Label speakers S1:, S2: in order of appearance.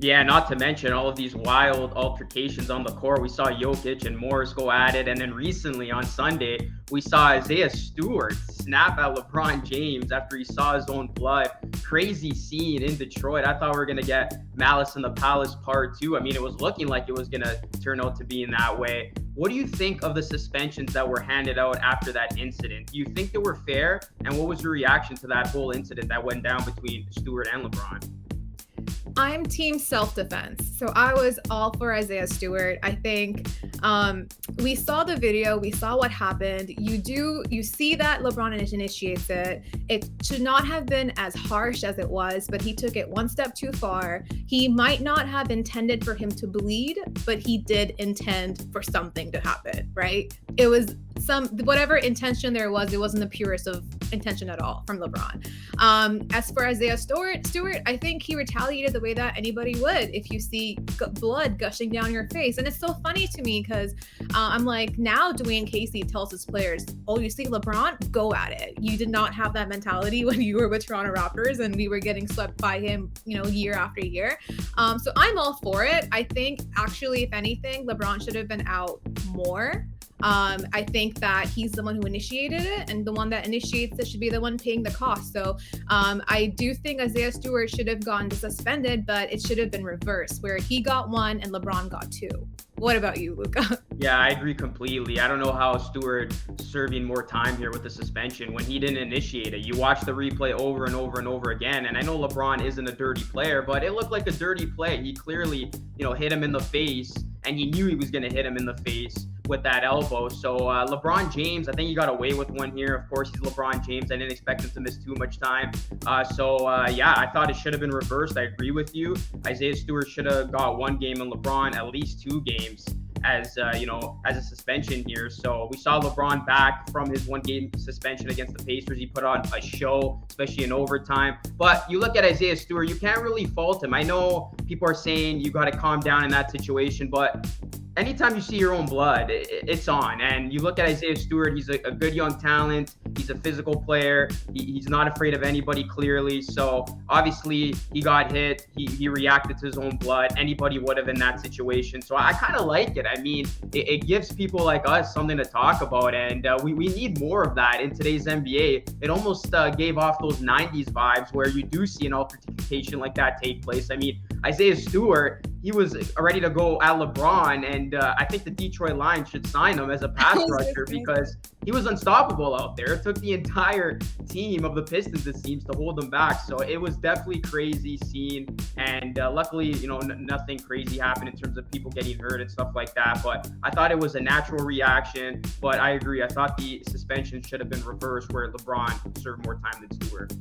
S1: Yeah, not to mention all of these wild altercations on the court. We saw Jokic and Morris go at it. And then recently on Sunday, we saw Isaiah Stewart snap at LeBron James after he saw his own blood. Crazy scene in Detroit. I thought we were going to get Malice in the Palace Part 2. I mean, it was looking like it was going to turn out to be in that way. What do you think of the suspensions that were handed out after that incident? Do you think they were fair? And what was your reaction to that whole incident that went down between Stewart and LeBron?
S2: I'm team self-defense. So I was all for Isaiah Stewart. I think we saw the video, we saw what happened. You see that LeBron initiates it. It should not have been as harsh as it was, but he took it one step too far. He might not have intended for him to bleed, but he did intend for something to happen, right? It was whatever intention there was, it wasn't the purest of intention at all from LeBron. As for Isaiah Stewart, I think he retaliated the way that anybody would if you see blood gushing down your face. And it's so funny to me because I'm like, now Dwayne Casey tells his players, oh, you see LeBron, go at it. You did not have that mentality when you were with Toronto Raptors and we were getting swept by him, year after year. So I'm all for it. I think actually, if anything, LeBron should have been out more. I think that he's the one who initiated it, and the one that initiates it should be the one paying the cost. So I do think Isaiah Stewart should have gone suspended, but it should have been reversed, where he got one and LeBron got two. What about you, Luca?
S1: Yeah, I agree completely. I don't know how Stewart serving more time here with the suspension when he didn't initiate it. You watch the replay over and over and over again, and I know LeBron isn't a dirty player, but it looked like a dirty play. He clearly, hit him in the face, and he knew he was going to hit him in the face with that elbow. So LeBron James, I think he got away with one here. Of course, he's LeBron James. I didn't expect him to miss too much time. Yeah, I thought it should have been reversed. I agree with you. Isaiah Stewart should have got one game, and LeBron at least 2 games as as a suspension here. So we saw LeBron back from his 1-game suspension against the Pacers. He put on a show, especially in overtime. But you look at Isaiah Stewart, you can't really fault him. I know people are saying you got to calm down in that situation, but anytime you see your own blood, it's on. And you look at Isaiah Stewart, he's a good young talent. He's a physical player. He's not afraid of anybody, clearly. So obviously he got hit. He reacted to his own blood. Anybody would have in that situation. So I kind of like it. I mean, it gives people like us something to talk about. And we need more of that in today's NBA. It almost gave off those 90s vibes where you do see an altercation like that take place. I mean, Isaiah Stewart, he was ready to go at LeBron, and I think the Detroit Lions should sign him as a pass rusher because he was unstoppable out there. It took the entire team of the Pistons, it seems, to hold them back. So it was definitely crazy scene, and luckily, nothing crazy happened in terms of people getting hurt and stuff like that. But I thought it was a natural reaction, but I agree. I thought the suspension should have been reversed where LeBron served more time than Stewart.